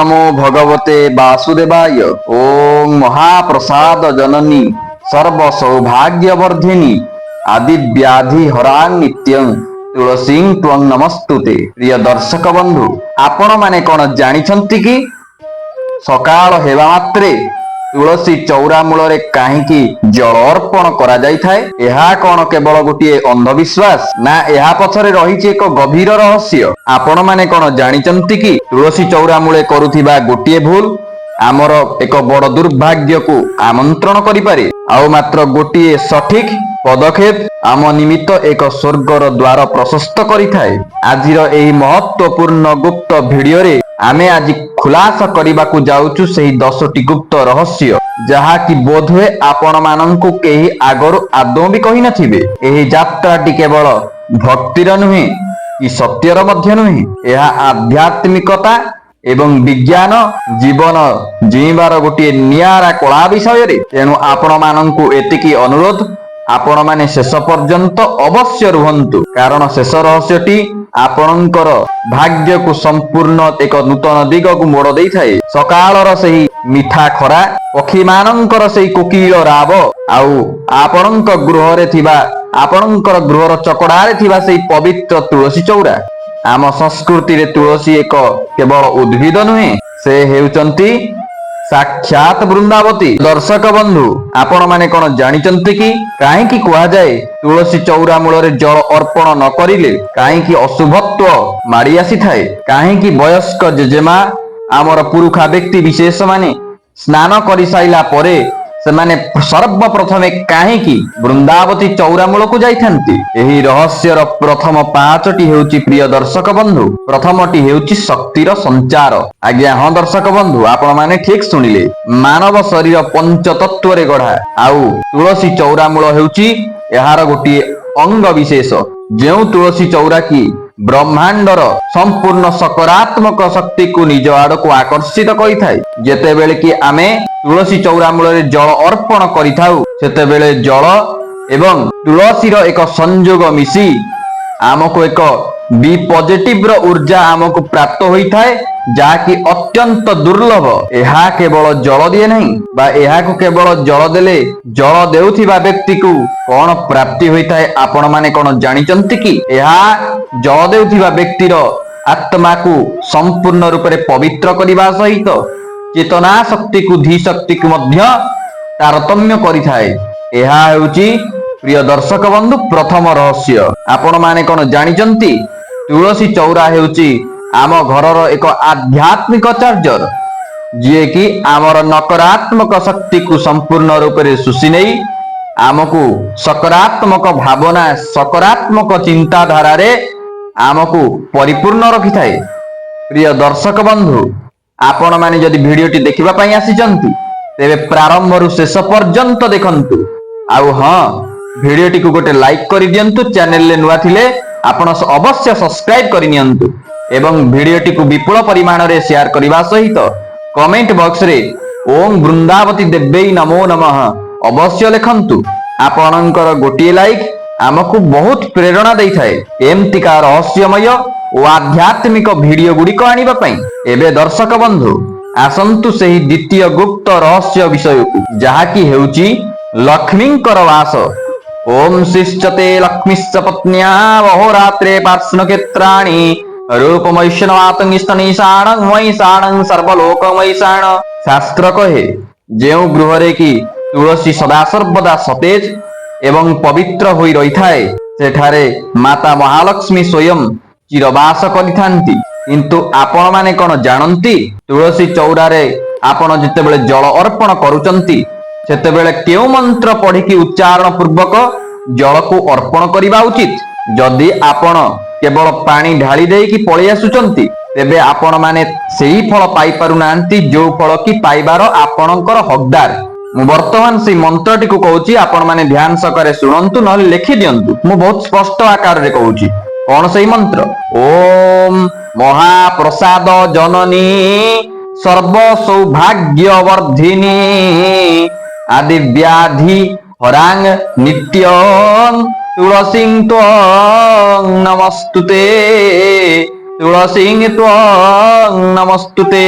नमो भगवते वासुदेवाय। ओम महाप्रसाद जननी सर्व सौभाग्यवर्धिनी आदि व्याधि हरां नित्यं तुलसी त्वं नमस्तुते। प्रिय दर्शक बंधु, आपण माने कोन जानिछंती कि सकाळ हेबा मात्रे तुलसी चौरा मूल कहीं जल अर्पण करा जाइथाए? एहा कौन केवल गोटे अंधविश्वास ना एहा पछरे रही एक गभीर रहस्य? आपण माने कौन जानिचंती कि तुलसी चौरा मूले करुथिबा गोटे भूल आमर एक बड़ दुर्भाग्य को आमंत्रण करिपारे, आउ मात्र गोटे सठिक पदक्षेप आम निमित्त एक स्वर्गर द्वार प्रशस्त करिथाए। आजिर एही महत्वपूर्ण गुप्त भिडियो रे आमे आज खुलासा करबाकू जाउछु सेही 10टी गुप्त रहस्य, जहा कि बोधवे आपण माननकू केही आगरु आदौ भी कहि नथिबे। एही यात्राटी केवल भक्तिर नुहे कि सत्यर मध्य नुहे, यह आध्यात्मिकता एवं विज्ञान जीवन जीवार गोटे नियारा कला विषय रे। तेणु आपण माननकू एतिकी अनुरोध, आपण माने शेष पर्यंत अवश्य रुहंतु, कारण शेष रहस्यटी आपणकर भाग्य को संपूर्ण एक नूतन दिग को मोड़ देई थाए। सकाळर सेही मिठा खरा, पक्षी मानकर सेही कोकिल राव, आउ आपणक गृह रे थिबा आपणकर गृहर चकड़ारे थिबा सेही पवित्र तुलसी चौरा। आम संस्कृति रे तुलसी एक केवल उद्भिद नुहे, से हेउचंती साक्षात वृंदावती। दर्शक बंधु, आपण माने कोन जानिचंती कि काहेकि कुआ जाए तुलसी चौरा मूल रे जल अर्पण न करिले काहेकि अशुभत्व माड़ी आसी थाए? काहेकि वयस्क जेजेमा आमर पुरुखा व्यक्ति विशेष माने स्नान करि साइला परे सेमाने सर्वप्रथमे काहेकि वृंदावती चौरा मूल को जाइथांती? एही रहस्यर प्रथम 5टी हेउची प्रिय दर्शक बंधु। प्रथमटी हेउची शक्तिर संचार। आज्ञा हाँ दर्शक बंधु, आपण माने ठीक सुनिले। मानव शरीर पंच तत्व रे गढ़ा, आउ तुलसी चौरा मूल हेउची एहार गोटे अंग विशेष। जेउ तुलसी चौरा की ब्रह्मांडर संपूर्ण सकारात्मक शक्ति को निज आड़ को आकर्षित करिथाए। जेतेबेले कि आमे तुलसी चौरा मूल रे जल अर्पण करिथाउ, सेतेबेले जल एवं तुलसीर एक संयोग मिसी आमको एक बी पॉजिटिव रो ऊर्जा आमको प्राप्त होइथाए, जाकि अत्यंत दुर्लभ। एहा केवल जल दिए नहीं, बा एहा को केवल जल देले जल देउथिबा व्यक्ति को कोन प्राप्ति होइथाए? आपण माने कोन जानिचंती कि एहा जल देउथिबा व्यक्तिर आत्मा को संपूर्ण रूप रे पवित्र करिबा सहित चेतना शक्ति को धी शक्ति को मध्य तारतम्य करिथाए। एहा हेउची प्रिय दर्शक बंधु प्रथम रहस्य। आपण माने कोन जानिचंती तुलसी चौरा हेउची आम घरर एक आध्यात्मिक चार्जर, जे कि आमर नकारात्मक शक्ति को संपूर्ण रूप से सुशी नहीं आमको सकारात्मक भावना सकारात्मक चिंताधारा रे आमको परिपूर्ण रखि थाए। प्रिय दर्शक बंधु, आपण माने जदि भिडियोटी देखिबा पई आसीचंती तेबे प्रारंभ रु शेष पर्यंत देखंतु। आउ हाँ, भिडियोटी को गोटे लाइक करि दियंतु। चैनल ले नुआ थिले आपण अवश्य सब्सक्राइब करि नियंतु एवं भिडियोटी को विपुल परिमाण रे शेयर करिबा सहित कमेंट बॉक्स रे ओम वृंदावती देव्यै नमो नमः अवश्य लिखंतु। आपणकर गोटे लाइक आमको बहुत प्रेरणा देई थाए एमतिका रहस्यमय और आध्यात्मिक भिडियो गुड़िक आनिबा पई। एबे दर्शक बंधु आसंतु सेही द्वितीय गुप्त रहस्य विषय को, जहा कि हेउची लक्ष्मींकर वास। ओम शिष्यते लक्ष्मीश्च पत्न्या अहोरात्रे पार्ष्णक्षेत्राणि रूपमैष्णवातंगिस्तनिषाणं वैषाणं सर्वलोकमैषाण। शास्त्र कहे जेउ गृह रे कि तुलसी सदा सर्वदा सतेज एवं पवित्र होई रही थाए, सेठारे माता महालक्ष्मी स्वयं चिरवास करिथांती। किंतु आपण माने कोन जानंती तुलसी चौरा रे आपण जेतेबेले जल अर्पण करूचंती सेतेबेले केउ मंत्र पढ़ी कि उच्चारण पूर्वक जल को अर्पण करिबा उचित? जदि आपण केवल पानी ढाली दे कि पळि आसुचंती तेबे आपण माने सेही फल पाई पारु नांती जो फल कि पाइबार आपणकर हकदार। मु वर्तमान से मंत्रटी को कहूची, आपण माने ध्यान सकरे सुनंतु, नहले लिखि दियंतु। मु बहुत स्पष्ट आकार रे कहूची। कोन सेही मंत्र? ओम महाप्रसाद जननी सर्व सौभाग्यवर्धिनी आदि व्याधि हरांग नित्यं तुलसी त्वं नमस्तुते तुलसी त्वं नमस्तुते।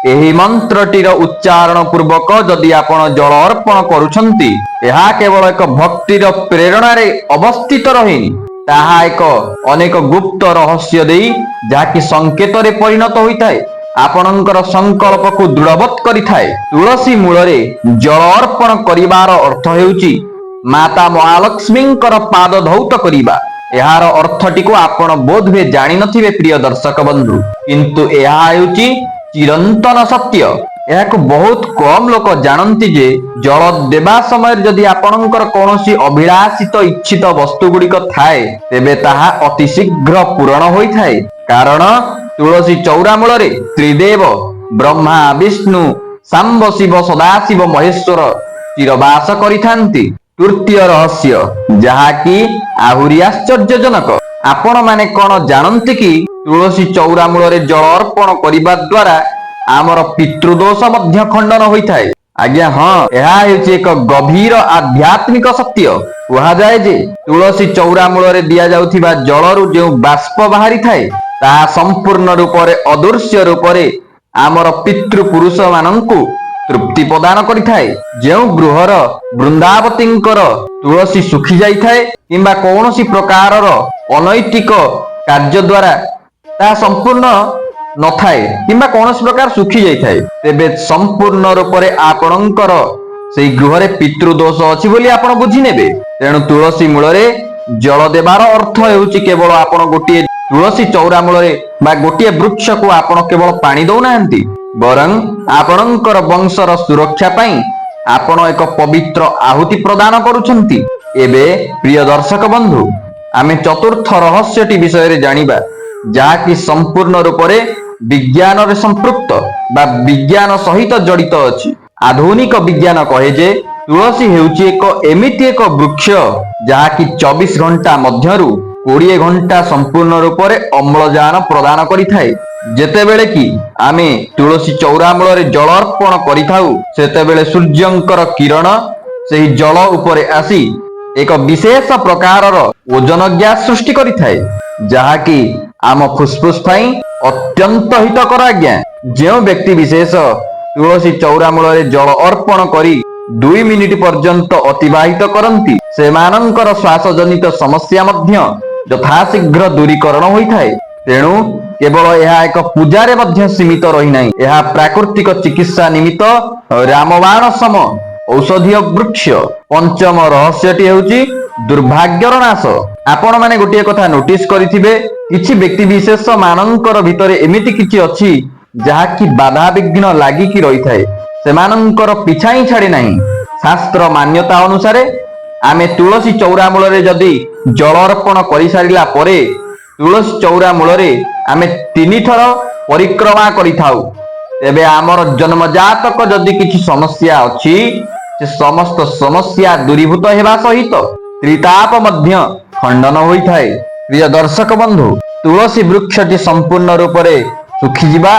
ଏହି ମନ୍ତ୍ରଟିର ଉଚ୍ଚାରଣ ପୂର୍ବକ ଯଦି ଆପଣ ଜଳ ଅର୍ପଣ କରୁଛନ୍ତି, ଏହା କେବଳ ଏକ ଭକ୍ତିର ପ୍ରେରଣାରେ ଅବସ୍ଥିତ ରହେନି, ତାହା ଏକ ଅନେକ ଗୁପ୍ତ ରହସ୍ୟ ଦେଇ ଯାହାକି ସଂକେତରେ ପରିଣତ ହୋଇଥାଏ, ଆପଣଙ୍କର ସଂକଳ୍ପକୁ ଦୃଢ଼ବତ୍ କରିଥାଏ। ତୁଳସୀ ମୂଳରେ ଜଳ ଅର୍ପଣ କରିବାର ଅର୍ଥ ହେଉଛି ମାତା ମହାଲକ୍ଷ୍ମୀଙ୍କର ପାଦ ଧୌତ କରିବା। ଏହାର ଅର୍ଥଟିକୁ ଆପଣ ବୋଧହୁଏ ଜାଣିନଥିବେ ପ୍ରିୟ ଦର୍ଶକ ବନ୍ଧୁ, କିନ୍ତୁ ଏହା ହେଉଛି ଚିରନ୍ତନ ସତ୍ୟ। ଏହାକୁ ବହୁତ କମ ଲୋକ ଜାଣନ୍ତି ଯେ ଜଳ ଦେବା ସମୟରେ ଯଦି ଆପଣଙ୍କର କୌଣସି ଅଭିଳାଷିତ ଇଚ୍ଛିତ ବସ୍ତୁ ଗୁଡ଼ିକ ଥାଏ, ତେବେ ତାହା ଅତି ଶୀଘ୍ର ପୂରଣ ହୋଇଥାଏ। କାରଣ ତୁଳସୀ ଚଉରା ମୂଳରେ ତ୍ରିଦେବ ବ୍ରହ୍ମା ବିଷ୍ଣୁ ଶାମ୍ବ ଶିବ ସଦାଶିବ ମହେଶ୍ୱର ଚିରବାସ କରିଥାନ୍ତି। ତୃତୀୟ ରହସ୍ୟ, ଯାହାକି ଆହୁରି ଆଶ୍ଚର୍ଯ୍ୟଜନକ, ଆପଣମାନେ କଣ ଜାଣନ୍ତି କି ତୁଳସୀ ଚଉରା ମୂଳରେ ଜଳ ଅର୍ପଣ କରିବା ଦ୍ୱାରା ଆମର ପିତୃଦୋଷ ମଧ୍ୟ ଖଣ୍ଡନ ହୋଇଥାଏ? ଆଜ୍ଞା ହଁ, ଏହା ହେଉଛି ଏକ ଗଭୀର ଆଧ୍ୟାତ୍ମିକ ସତ୍ୟ। କୁହାଯାଏ ଯେ ତୁଳସୀ ଚଉରା ମୂଳରେ ଦିଆଯାଉଥିବା ଜଳରୁ ଯେଉଁ ବାଷ୍ପ ବାହାରିଥାଏ, ତାହା ସମ୍ପୂର୍ଣ୍ଣ ରୂପରେ ଅଦୃଶ୍ୟ ରୂପରେ ଆମର ପିତୃପୁରୁଷ ମାନଙ୍କୁ ତୃପ୍ତି ପ୍ରଦାନ କରିଥାଏ। ଯେଉଁ ଗୃହର ବୃନ୍ଦାବତୀଙ୍କର ତୁଳସୀ ଶୁଖି ଯାଇଥାଏ କିମ୍ବା କୌଣସି ପ୍ରକାରର ଅନୈତିକ କାର୍ଯ୍ୟ ଦ୍ୱାରା ତାହା ସମ୍ପୂର୍ଣ୍ଣ ନଥାଏ କିମ୍ବା କୌଣସି ପ୍ରକାର ଶୁଖି ଯାଇଥାଏ, ତେବେ ସମ୍ପୂର୍ଣ୍ଣ ରୂପରେ ଆପଣଙ୍କର ସେଇ ଗୃହରେ ପିତୃଦୋଷ ଅଛି ବୋଲି ଆପଣ ବୁଝିନେବେ। ତେଣୁ ତୁଳସୀ ମୂଳରେ ଜଳ ଦେବାର ଅର୍ଥ ହେଉଛି କେବଳ ଆପଣ ଗୋଟିଏ ତୁଳସୀ ଚଉରା ମୂଳରେ ବା ଗୋଟିଏ ବୃକ୍ଷକୁ ଆପଣ କେବଳ ପାଣି ଦଉନାହାନ୍ତି, ବରଂ ଆପଣଙ୍କର ବଂଶର ସୁରକ୍ଷା ପାଇଁ ଆପଣ ଏକ ପବିତ୍ର ଆହୁତି ପ୍ରଦାନ କରୁଛନ୍ତି। ଏବେ ପ୍ରିୟ ଦର୍ଶକ ବନ୍ଧୁ, ଆମେ ଚତୁର୍ଥ ରହସ୍ୟଟି ବିଷୟରେ ଜାଣିବା, ଯାହାକି ସମ୍ପୂର୍ଣ୍ଣ ରୂପରେ ବିଜ୍ଞାନରେ ସମ୍ପୃକ୍ତ ବା ବିଜ୍ଞାନ ସହିତ ଜଡ଼ିତ ଅଛି। ଆଧୁନିକ ବିଜ୍ଞାନ କହେ ଯେ ତୁଳସୀ ହେଉଛି ଏମିତି ଏକ ବୃକ୍ଷ ଯାହାକି 24 ଘଣ୍ଟା ମଧ୍ୟରୁ 20 ଘଣ୍ଟା ସମ୍ପୂର୍ଣ୍ଣ ରୂପରେ ଅମ୍ଳଜାନ ପ୍ରଦାନ କରିଥାଏ। ଯେତେବେଳେ କି ଆମେ ତୁଳସୀ ଚଉରା ମୂଳରେ ଜଳ ଅର୍ପଣ କରିଥାଉ, ସେତେବେଳେ ସୂର୍ଯ୍ୟଙ୍କର କିରଣ ସେହି ଜଳ ଉପରେ ଆସି ଏକ ବିଶେଷ ପ୍ରକାରର ଓଜନ ଗ୍ୟାସ ସୃଷ୍ଟି କରିଥାଏ, ଯାହାକି ଆମ ଫୁସଫୁସ ପାଇଁ ଅତ୍ୟନ୍ତ ହିତକର। ଆଜ୍ଞା, ଯେଉଁ ବ୍ୟକ୍ତି ବିଶେଷ ତୁଳସୀ ଚଉରା ମୂଳରେ ଜଳ ଅର୍ପଣ କରି 2 ମିନିଟ ପର୍ଯ୍ୟନ୍ତ ଅତିବାହିତ କରନ୍ତି, ସେମାନଙ୍କର ଶ୍ୱାସଜନିତ ସମସ୍ୟା ମଧ୍ୟ ଯଥାଶୀଘ୍ର ଦୂରୀକରଣ ହୋଇଥାଏ। ତେଣୁ କେବଳ ଏହା ଏକ ପୂଜାରେ ମଧ୍ୟ ସୀମିତ ରହିନାହିଁ, ଏହା ପ୍ରାକୃତିକ ଚିକିତ୍ସା ନିମିତ୍ତ ରାମବାଣ ସମ ଔଷଧୀୟ ବୃକ୍ଷ। ପଞ୍ଚମ ରହସ୍ୟଟି ହେଉଛି ଦୁର୍ଭାଗ୍ୟର ନାଶ। ଆପଣ ମାନେ ଗୋଟିଏ କଥା ନୋଟିସ କରିଥିବେ, କିଛି ବ୍ୟକ୍ତି ବିଶେଷ ମାନଙ୍କର ଭିତରେ ଏମିତି କିଛି ଅଛି ଯାହାକି ବାଧାବିଘ୍ନ ଲାଗିକି ରହିଥାଏ, ସେମାନଙ୍କର ପିଛା ହିଁ ଛାଡେ ନାହିଁ। ଶାସ୍ତ୍ର ମାନ୍ୟତା ଅନୁସାରେ ଆମେ ତୁଳସୀ ଚଉରା ମୂଳରେ ଯଦି ଜଳ ଅର୍ପଣ କରିସାରିଲା ପରେ ତୁଳସୀ ଚଉରା ମୂଳରେ ଆମେ 3 ଥର ପରିକ୍ରମା କରିଥାଉ, ତେବେ ଆମର ଜନ୍ମଜାତକ ଯଦି କିଛି ସମସ୍ୟା ଅଛି, ସେ ସମସ୍ତ ସମସ୍ୟା ଦୂରୀଭୂତ ହେବା ସହିତ ତ୍ରିତାପ ମଧ୍ୟ ଖଣ୍ଡନ ହୋଇଥାଏ। ପ୍ରିୟ ଦର୍ଶକ ବନ୍ଧୁ, ତୁଳସୀ ବୃକ୍ଷଟି ସମ୍ପୂର୍ଣ୍ଣ ରୂପରେ ଶୁଖିଯିବା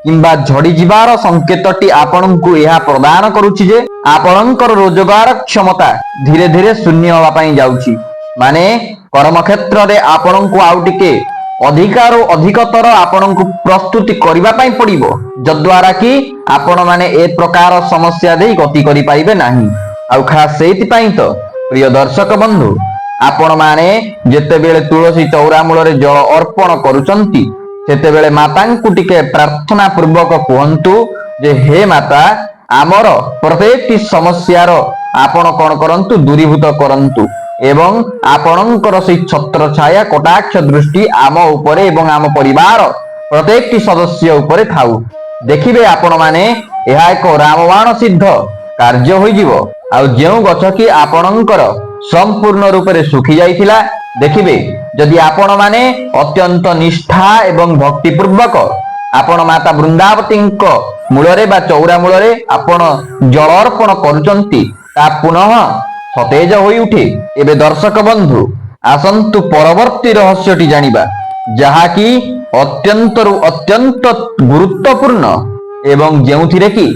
କିମ୍ବା ଝଡ଼ିଯିବାର ସଂକେତଟି ଆପଣଙ୍କୁ ଏହା ପ୍ରଦାନ କରୁଛି ଯେ ଆପଣଙ୍କର ରୋଜଗାର କ୍ଷମତା ଧୀରେ ଧୀରେ ଶୂନ୍ୟ ହେବା ପାଇଁ ଯାଉଛି। ମାନେ କର୍ମକ୍ଷେତ୍ରରେ ଆପଣଙ୍କୁ ଆଉ ଟିକେ ଅଧିକରୁ ଅଧିକତର ଆପଣଙ୍କୁ ପ୍ରସ୍ତୁତି କରିବା ପାଇଁ ପଡ଼ିବ, ଯଦ୍ୱାରା କି ଆପଣ ମାନେ ଏ ପ୍ରକାର ସମସ୍ୟା ଦେଇ ଗତି କରିପାରିବେ ନାହିଁ। ଆଉ ଖାସ୍ ସେଇଥିପାଇଁ ତ ପ୍ରିୟ ଦର୍ଶକ ବନ୍ଧୁ, ଆପଣ ମାନେ ଯେତେବେଳେ ତୁଳସୀ ଚଉରା ମୂଳରେ ଜଳ ଅର୍ପଣ କରୁଛନ୍ତି, ସେତେବେଳେ ମାତାଙ୍କୁ ଟିକେ ପ୍ରାର୍ଥନା ପୂର୍ବକ କୁହନ୍ତୁ ଯେ ହେ ମାତା, ଆମର ପ୍ରତ୍ୟେକଟି ସମସ୍ୟାର ଆପଣ କଣ କରନ୍ତୁ, ଦୂରୀଭୂତ କରନ୍ତୁ ଏବଂ ଆପଣଙ୍କର ସେଇ ଛତ୍ର ଛାୟା କଟାକ୍ଷ ଦୃଷ୍ଟି ଆମ ଉପରେ ଏବଂ ଆମ ପରିବାର ପ୍ରତ୍ୟେକଟି ସଦସ୍ୟ ଉପରେ ଥାଉ। ଦେଖିବେ ଆପଣ ମାନେ ଏହା ଏକ ରାମବାଣ ସିଦ୍ଧ କାର୍ଯ୍ୟ ହୋଇଯିବ। ଆଉ ଯେଉଁ ଗଛ କି ଆପଣଙ୍କର ସମ୍ପୂର୍ଣ୍ଣ ରୂପରେ ଶୁଖି ଯାଇଥିଲା, ଦେଖିବେ ଯଦି ଆପଣ ମାନେ ଅତ୍ୟନ୍ତ ନିଷ୍ଠା ଏବଂ ଭକ୍ତି ପୂର୍ବକ ଆପଣ ମାତା ବୃନ୍ଦାବତୀଙ୍କ ମୂଳରେ ବା ଚଉରା ମୂଳରେ ଆପଣ ଜଳ ଅର୍ପଣ କରୁଛନ୍ତି, ତା ପୁନଃ ସତେଜ ହୋଇ ଉଠେ। ଏବେ ଦର୍ଶକ ବନ୍ଧୁ, ଆସନ୍ତୁ ପରବର୍ତ୍ତୀ ରହସ୍ୟଟି ଜାଣିବା, ଯାହାକି ଅତ୍ୟନ୍ତରୁ ଅତ୍ୟନ୍ତ ଗୁରୁତ୍ୱପୂର୍ଣ୍ଣ ଏବଂ ଯେଉଁଥିରେ କି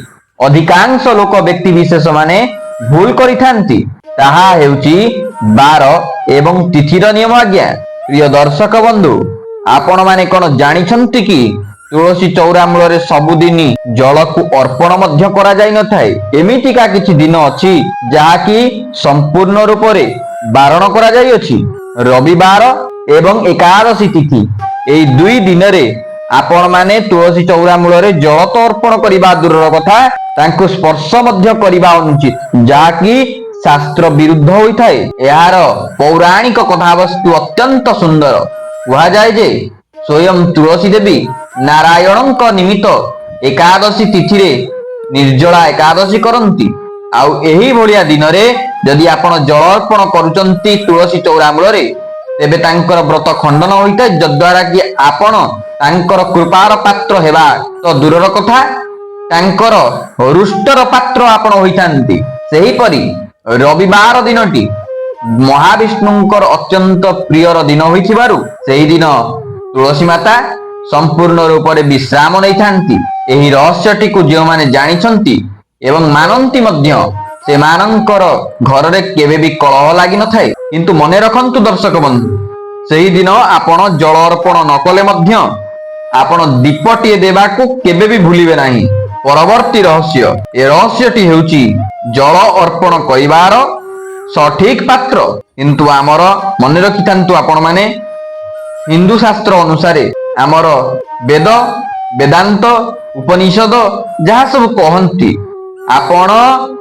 ଅଧିକାଂଶ ଲୋକ ବ୍ୟକ୍ତି ବିଶେଷ ମାନେ ଭୁଲ କରିଥାନ୍ତି। ତାହା ହେଉଛି ବାର ଏବଂ ତିଥିର ନିୟମ। ଆଜ୍ଞା ପ୍ରିୟ ଦର୍ଶକ ବନ୍ଧୁ, ଆପଣ ମାନେ କଣ ଜାଣିଛନ୍ତି କି ତୁଳସୀ ଚଉରା ମୂଳରେ ସବୁଦିନ ଜଳକୁ ଅର୍ପଣ ମଧ୍ୟ କରାଯାଇ ନଥାଏ। ଏମିତିକା କିଛି ଦିନ ଅଛି ଯାହାକି ସମ୍ପୂର୍ଣ୍ଣ ରୂପରେ ବାରଣ କରାଯାଇଅଛି। ରବିବାର ଏବଂ ଏକାଦଶୀ ତିଥି, ଏହି ଦୁଇ ଦିନରେ ଆପଣମାନେ ତୁଳସୀ ଚଉରା ମୂଳରେ ଜଳ ତ ଅର୍ପଣ କରିବା ଦୂରର କଥା, ତାଙ୍କୁ ସ୍ପର୍ଶ ମଧ୍ୟ କରିବା ଅନୁଚିତ, ଯାହାକି ଶାସ୍ତ୍ର ବିରୁଦ୍ଧ ହୋଇଥାଏ। ଏହାର ପୌରାଣିକ କଥାବସ୍ତୁ ଅତ୍ୟନ୍ତ ସୁନ୍ଦର। କୁହାଯାଏ ଯେ ସ୍ୱୟଂ ତୁଳସୀ ଦେବୀ ନାରାୟଣଙ୍କ ନିମିତ୍ତ ଏକାଦଶୀ ତିଥିରେ ନିର୍ଜଳା ଏକାଦଶୀ କରନ୍ତି। ଆଉ ଏହି ଭଳିଆ ଦିନରେ ଯଦି ଆପଣ ଜଳ ଅର୍ପଣ କରୁଛନ୍ତି ତୁଳସୀ ଚଉରା ମୂଳରେ, ତେବେ ତାଙ୍କର ବ୍ରତ ଖଣ୍ଡନ ହୋଇଥାଏ, ଯଦ୍ୱାରା କି ଆପଣ ତାଙ୍କର କୃପାର ପାତ୍ର ହେବା ତ ଦୂରର କଥା, ତାଙ୍କର ରୁଷ୍ଟର ପାତ୍ର ଆପଣ ହୋଇଥାନ୍ତି। ସେହିପରି ରବିବାର ଦିନଟି ମହାବିଷ୍ଣୁଙ୍କର ଅତ୍ୟନ୍ତ ପ୍ରିୟର ଦିନ ହୋଇଥିବାରୁ ସେହି ଦିନ ତୁଳସୀ ମାତା ସମ୍ପୂର୍ଣ୍ଣ ରୂପରେ ବିଶ୍ରାମ ନେଇଥାନ୍ତି। ଏହି ରହସ୍ୟଟିକୁ ଯେଉଁମାନେ ଜାଣିଛନ୍ତି ଏବଂ ମାନନ୍ତି ମଧ୍ୟ, ସେମାନଙ୍କର ଘରରେ କେବେ ବି କଳହ ଲାଗିନଥାଏ। କିନ୍ତୁ ମନେ ରଖନ୍ତୁ ଦର୍ଶକ ବନ୍ଧୁ, ସେହିଦିନ ଆପଣ ଜଳ ଅର୍ପଣ ନ କଲେ ମଧ୍ୟ ଆପଣ ଦୀପଟିଏ ଦେବାକୁ କେବେ ବି ଭୁଲିବେ ନାହିଁ। ପରବର୍ତ୍ତୀ ରହସ୍ୟ, ଏ ରହସ୍ୟଟି ହେଉଛି ଜଳ ଅର୍ପଣ କରିବାର ସଠିକ ପାତ୍ର। କିନ୍ତୁ ଆମର ମନେ ରଖିଥାନ୍ତୁ ଆପଣମାନେ, ହିନ୍ଦୁ ଶାସ୍ତ୍ର ଅନୁସାରେ ଆମର ବେଦ, ବେଦାନ୍ତ, ଉପନିଷଦ ଯାହା ସବୁ କହନ୍ତି, ଆପଣ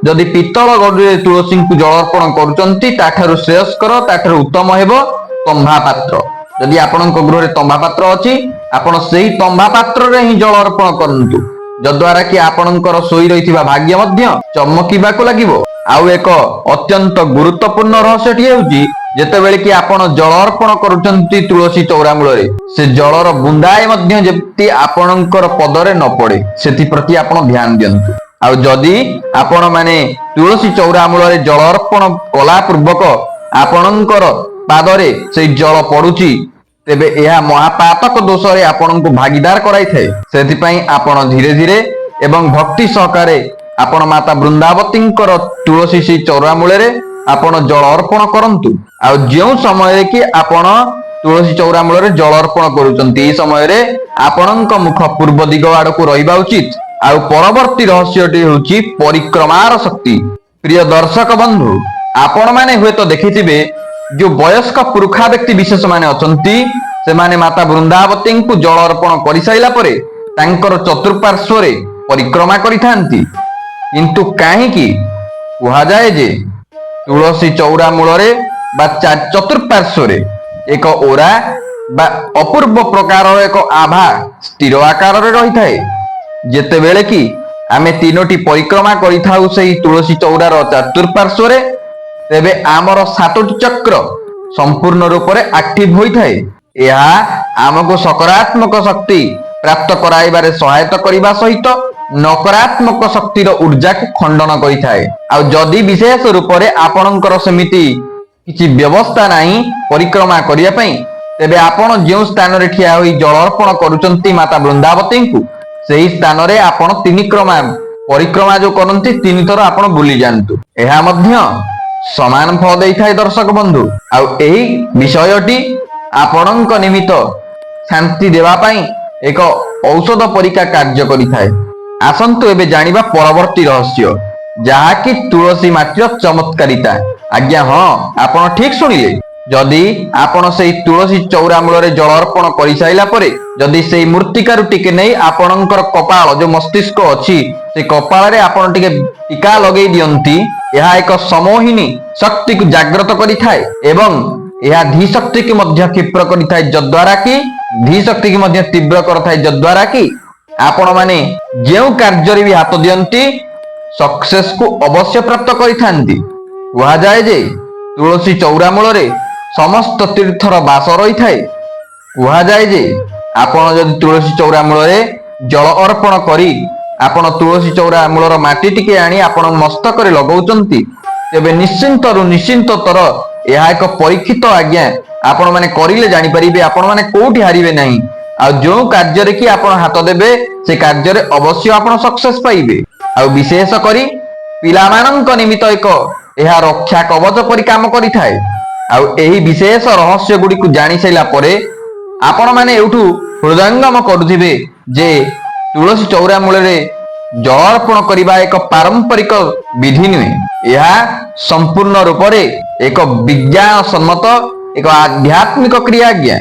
ଯଦି ପିତ୍ତଳ ଗଡ଼ରେ ତୁଳସୀଙ୍କୁ ଜଳ ଅର୍ପଣ କରୁଛନ୍ତି, ତାଠାରୁ ଶ୍ରେୟସ୍କର, ତାଠାରୁ ଉତ୍ତମ ହେବ ତମ୍ଭା ପାତ୍ର। ଯଦି ଆପଣଙ୍କ ଗୃହରେ ତମ୍ଭା ପାତ୍ର ଅଛି, ଆପଣ ସେହି ତମ୍ଭା ପାତ୍ରରେ ହିଁ ଜଳ ଅର୍ପଣ କରନ୍ତୁ, ଯଦ୍ୱାରା କି ଆପଣଙ୍କର ଶୋଇ ରହିଥିବା ଭାଗ୍ୟ ମଧ୍ୟ ଚମକିବାକୁ ଲାଗିବ। ଆଉ ଏକ ଅତ୍ୟନ୍ତ ଗୁରୁତ୍ୱପୂର୍ଣ୍ଣ ରହସ୍ୟଟି ହେଉଛି, ଯେତେବେଳେ କି ଆପଣ ଜଳ ଅର୍ପଣ କରୁଛନ୍ତି ତୁଳସୀ ଚଉରା ମୂଳରେ, ସେ ଜଳର ବୁନ୍ଦାଏ ମଧ୍ୟ ଯେମିତି ଆପଣଙ୍କର ପଦରେ ନ ପଡେ, ସେଥିପ୍ରତି ଆପଣ ଧ୍ୟାନ ଦିଅନ୍ତୁ। ଆଉ ଯଦି ଆପଣ ମାନେ ତୁଳସୀ ଚଉରା ମୂଳରେ ଜଳ ଅର୍ପଣ କଲା ପୂର୍ବକ ଆପଣଙ୍କର ପାଦରେ ସେଇ ଜଳ ପଡୁଛି, ତେବେ ଏହା ମହାପାତକ ଦୋଷରେ ଆପଣଙ୍କୁ ଭାଗିଦାର କରାଇଥାଏ। ସେଥିପାଇଁ ଆପଣ ଧୀରେ ଧୀରେ ଏବଂ ଭକ୍ତି ସହକାରେ ଆପଣ ମାତା ବୃନ୍ଦାବତୀଙ୍କର ତୁଳସୀ ସେଇ ଚଉରା ମୂଳରେ ଆପଣ ଜଳ ଅର୍ପଣ କରନ୍ତୁ। ଆଉ ଯେଉଁ ସମୟରେ କି ଆପଣ ତୁଳସୀ ଚଉରା ମୂଳରେ ଜଳ ଅର୍ପଣ କରୁଛନ୍ତି, ଏହି ସମୟରେ ଆପଣଙ୍କ ମୁଖ ପୂର୍ବ ଦିଗ ଆଡକୁ ରହିବା ଉଚିତ। ଆଉ ପରବର୍ତ୍ତୀ ରହସ୍ୟଟି ହେଉଛି ପରିକ୍ରମାର ଶକ୍ତି। ପ୍ରିୟ ଦର୍ଶକ ବନ୍ଧୁ, ଆପଣମାନେ ହୁଏତ ଦେଖିଥିବେ, ଯୋଉ ବୟସ୍କ ପୁରୁଖା ବ୍ୟକ୍ତି ବିଶେଷ ମାନେ ଅଛନ୍ତି, ସେମାନେ ମାତା ବୃନ୍ଦାବତୀଙ୍କୁ ଜଳ ଅର୍ପଣ କରିସାରିଲା ପରେ ତାଙ୍କର ଚତୁଃପାର୍ଶ୍ୱରେ ପରିକ୍ରମା କରିଥାନ୍ତି। କିନ୍ତୁ କାହିଁକି କୁହାଯାଏ ଯେ ତୁଳସୀ ଚଉରା ମୂଳରେ ବା ଚତୁଃପାର୍ଶ୍ୱରେ ଏକ ଓରା ବା ଅପୂର୍ବ ପ୍ରକାରର ଏକ ଆଭା ସ୍ଥିର ଆକାରରେ ରହିଥାଏ। ଯେତେବେଳେ କି ଆମେ ତିନୋଟି ପରିକ୍ରମା କରିଥାଉ ସେହି ତୁଳସୀ ଚଉରାର ଚତୁଃପାର୍ଶ୍ୱରେ, ତେବେ ଆମର 7ଟି ଚକ୍ର ସମ୍ପୂର୍ଣ୍ଣ ରୂପରେ ଆକ୍ଟିଭ ହୋଇଥାଏ। ଏହା ଆମକୁ ସକାରାତ୍ମକ ଶକ୍ତି ପ୍ରାପ୍ତ କରାଇବାରେ ସହାୟତା କରିବା ସହିତ ନକାରାତ୍ମକ ଶକ୍ତିର ଊର୍ଜାକୁ ଖଣ୍ଡନ କରିଥାଏ। ଆଉ ଯଦି ବିଶେଷ ରୂପରେ ଆପଣଙ୍କର ସେମିତି କିଛି ବ୍ୟବସ୍ଥା ନାହିଁ ପରିକ୍ରମା କରିବା ପାଇଁ, ତେବେ ଆପଣ ଯେଉଁ ସ୍ଥାନରେ ଠିଆ ହୋଇ ଜଳ ଅର୍ପଣ କରୁଛନ୍ତି ମାତା ବୃନ୍ଦାବତୀଙ୍କୁ, ସେହି ସ୍ଥାନରେ ଆପଣ ପରିକ୍ରମା ଯୋଉ କରନ୍ତି 3 ଥର ଆପଣ ବୁଲି ଯାଆନ୍ତୁ। ଏହା ମଧ୍ୟ ସମାନ ଫଳ ଦେଇଥାଏ ଦର୍ଶକ ବନ୍ଧୁ। ଆଉ ଏହି ବିଷୟଟି ଆପଣଙ୍କ ନିମିତ୍ତ ଶାନ୍ତି ଦେବା ପାଇଁ ଏକ ଔଷଧ ପରୀକ୍ଷା କାର୍ଯ୍ୟ କରିଥାଏ। ଆସନ୍ତୁ ଏବେ ଜାଣିବା ପରବର୍ତ୍ତୀ ରହସ୍ୟ, ଯାହାକି ତୁଳସୀ ମାଟିର ଚମତ୍କାରିତା। ଆଜ୍ଞା ହଁ, ଆପଣ ଠିକ ଶୁଣିଲେ। ଯଦି ଆପଣ ସେଇ ତୁଳସୀ ଚଉରା ମୂଳରେ ଜଳ ଅର୍ପଣ କରିସାରିଲା ପରେ ଯଦି ସେଇ ମୂର୍ତ୍ତିକାରୁ ଟିକେ ନେଇ ଆପଣଙ୍କର କପାଳ ଯୋଉ ମସ୍ତିଷ୍କ ଅଛି, ସେ କପାଳରେ ଆପଣ ଟିକେ ଟିକା ଲଗେଇ ଦିଅନ୍ତି, ଏହା ଏକ ସମୋହିନୀ ଶକ୍ତିକୁ ଜାଗ୍ରତ କରିଥାଏ ଏବଂ ଏହା ଧୀ ଶକ୍ତିକୁ ମଧ୍ୟ କ୍ଷିପ୍ର କରିଥାଏ, ଯଦ୍ୱାରା କି ଧୀ ଶକ୍ତିକୁ ମଧ୍ୟ ତୀବ୍ର କରିଥାଏ, ଯଦ୍ୱାରା କି ଆପଣ ମାନେ ଯେଉଁ କାର୍ଯ୍ୟରେ ବି ହାତ ଦିଅନ୍ତି ସକ୍ସେସକୁ ଅବଶ୍ୟ ପ୍ରାପ୍ତ କରିଥାନ୍ତି। କୁହାଯାଏ ଯେ ତୁଳସୀ ଚଉରା ମୂଳରେ ସମସ୍ତ ତୀର୍ଥର ବାସ ରହିଥାଏ। କୁହାଯାଏ ଯେ ଆପଣ ଯଦି ତୁଳସୀ ଚଉରା ମୂଳରେ ଜଳ ଅର୍ପଣ କରି ଆପଣ ତୁଳସୀ ଚଉରା ମୂଳର ମାଟି ଟିକେ ଆଣି ଆପଣ ମସ୍ତକରେ ଲଗାଉଛନ୍ତି, ତେବେ ନିଶ୍ଚିନ୍ତତର ଏହା ଏକ ପରୀକ୍ଷିତ ଆଜ୍ଞା ଆପଣ ମାନେ କରିଲେ ଜାଣିପାରିବେ ଆପଣ ମାନେ କୋଉଠି ହାରିବେ ନାହିଁ। ଆଉ ଯେଉଁ କାର୍ଯ୍ୟରେ କି ଆପଣ ହାତ ଦେବେ ସେ କାର୍ଯ୍ୟରେ ଅବଶ୍ୟ ଆପଣ ସକ୍ସେସ ପାଇବେ। ଆଉ ବିଶେଷ କରି ପିଲାମାନଙ୍କ ନିମିତ୍ତ ଏହା ରକ୍ଷା କବଚ ପରି କାମ କରିଥାଏ। ଆଉ ଏହି ବିଶେଷ ରହସ୍ୟ ଗୁଡ଼ିକୁ ଜାଣି ସାରିଲା ପରେ ଆପଣ ମାନେ ଏଉଠୁ ହୃଦୟଙ୍ଗମ କରୁଥିବେ, ଯେ ତୁଳସୀ ଚଉରା ମୂଳରେ ଜଳ ଅର୍ପଣ କରିବା ଏକ ପାରମ୍ପରିକ ବିଧି ନୁହେଁ। ଏହା ସମ୍ପୂର୍ଣ୍ଣ ରୂପରେ ଏକ ବିଜ୍ଞାନ ସମ୍ମତ ଏକ ଆଧ୍ୟାତ୍ମିକ କ୍ରିୟା ଆଜ୍ଞା।